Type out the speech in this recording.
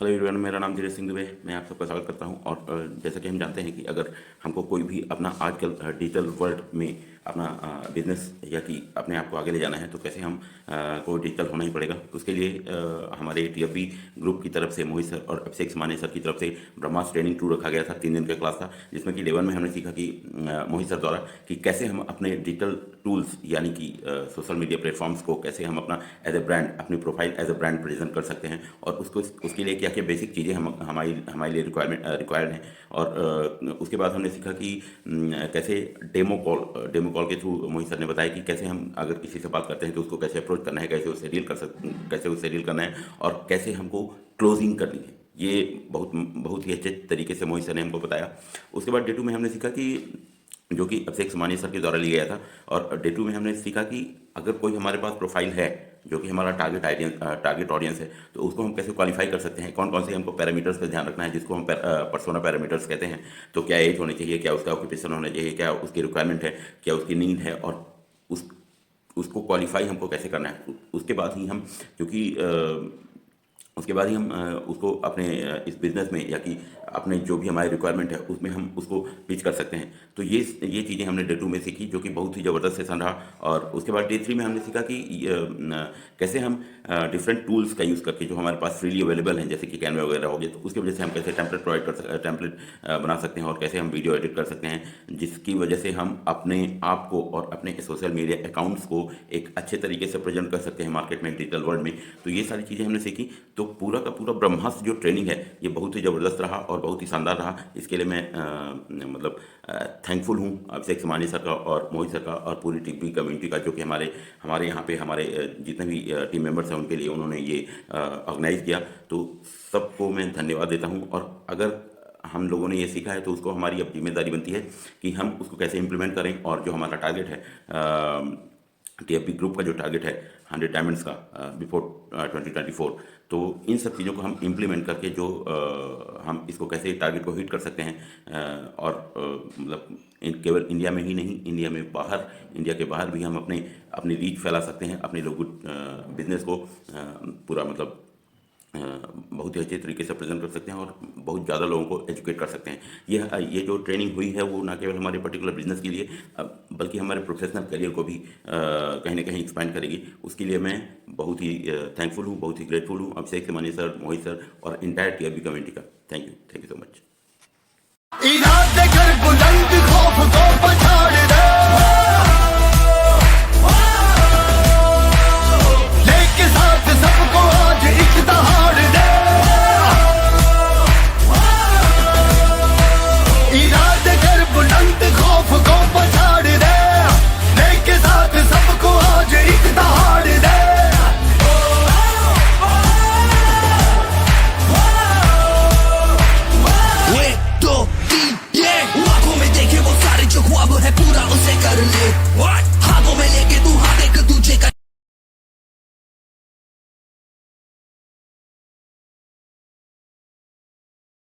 Hello everyone, मेरा नाम धीरज सिंह दुबे। मैं आप सबका स्वागत करता हूं। और जैसा कि हम जानते हैं कि अगर हमको कोई भी अपना आजकल डिजिटल वर्ल्ड में अपना बिजनेस या कि अपने आप को आगे ले जाना है तो कैसे हम को डिजिटल होना ही पड़ेगा। उसके लिए हमारे टीएफबी ग्रुप की तरफ से मोहित सर और अभिषेक समाने सर की तरफ से ब्रह्मास्त्र ट्रेनिंग टूर रखा गया था। 3 दिन का क्लास था जिसमें कि डे 1 में हमने सीखा कि मोहित सर द्वारा कि कैसे हम अपने डिजिटल टूल्स यानी कि सोशल मीडिया प्लेटफॉर्म्स को कैसे हम अपना एज ए ब्रांड, अपनी profile as a brand present कर सकते हैं और उसको उसके लिए क्या क्या बेसिक चीज़ें हम हमारे लिए रिक्वायर्ड हैं। और उसके बाद हमने सीखा कि कैसे डेमो कॉल के थ्रू मोहित सर ने बताया कि कैसे हम अगर किसी से बात करते हैं तो उसको कैसे अप्रोच करना है, कैसे उससे डील करना है और कैसे हमको क्लोजिंग करनी है। ये बहुत ही अच्छे तरीके से मोहित सर ने हमको बताया। उसके बाद डे 2 में हमने सीखा कि जो कि अभिषेक समानी सर के द्वारा लिया गया था। और डे 2 में हमने सीखा कि अगर कोई हमारे पास प्रोफाइल है जो कि हमारा टारगेट ऑडियंस है तो उसको हम कैसे क्वालिफाई कर सकते हैं, कौन कौन से हमको पैरामीटर्स का ध्यान रखना है जिसको हम पर्सोना पैरामीटर्स कहते हैं। तो क्या एज होनी चाहिए, क्या उसका ऑक्यूपेशन होना चाहिए, क्या उसकी रिक्वायरमेंट है, क्या उसकी नीड है और उस उसको क्वालिफाई हमको कैसे करना है। उसके बाद ही हम क्योंकि उसके बाद ही हम उसको अपने इस बिज़नेस में या कि अपने जो भी हमारी रिक्वायरमेंट है उसमें हम उसको पिच कर सकते हैं। तो ये चीज़ें हमने डे 2 में सीखी जो कि बहुत ही ज़बरदस्त सेशन रहा। और उसके बाद डे 3 में हमने सीखा कि कैसे हम डिफरेंट टूल्स का यूज़ करके जो हमारे पास फ्रीली अवेलेबल हैं जैसे कि कैनवा वगैरह हो गए तो उसकी वजह से हम कैसे टेम्पलेट बना सकते हैं और कैसे हम वीडियो एडिट कर सकते हैं जिसकी वजह से हम अपने आप को और अपने सोशल मीडिया अकाउंट्स को एक अच्छे तरीके से प्रेजेंट कर सकते हैं मार्केट में, डिजिटल वर्ल्ड में। तो ये सारी चीज़ें हमने सीखी। तो पूरा का पूरा ब्रह्मास्त्र जो ट्रेनिंग है ये बहुत ही ज़बरदस्त रहा और बहुत ही शानदार रहा। इसके लिए मैं मतलब थैंकफुल हूँ अभिषेक समानी सर का और मोहित सर का और पूरी टीपी कम्युनिटी का जो कि हमारे यहाँ पे हमारे जितने भी टीम मेंबर्स हैं उनके लिए उन्होंने ये ऑर्गेनाइज़ किया। तो सबको मैं धन्यवाद देता हूँ। और अगर हम लोगों ने ये सीखा है तो उसको हमारी अब जिम्मेदारी बनती है कि हम उसको कैसे इम्प्लीमेंट करें। और जो हमारा टारगेट है टीएफबी ग्रुप का जो टारगेट है 100 डायमंड्स का बिफोर 2024, तो इन सब चीज़ों को हम इम्प्लीमेंट करके जो हम इसको कैसे टारगेट को हिट कर सकते हैं और मतलब केवल इंडिया में ही नहीं, इंडिया के बाहर भी हम अपनी रीच फैला सकते हैं, अपने लोगों बिजनेस को पूरा मतलब बहुत ही अच्छे तरीके से प्रेजेंट कर सकते हैं और बहुत ज़्यादा लोगों को एजुकेट कर सकते हैं। ये जो ट्रेनिंग हुई है वो ना केवल हमारे पर्टिकुलर बिजनेस के लिए बल्कि हमारे प्रोफेशनल करियर को भी कहीं ना कहीं एक्सपेंड करेगी। उसके लिए मैं बहुत ही थैंकफुल हूँ, बहुत ही ग्रेटफुल हूँ अभिषेक समानी सर, मोहित सर और इंटायर टीएफबी कम्युनिटी का। Thank you so much.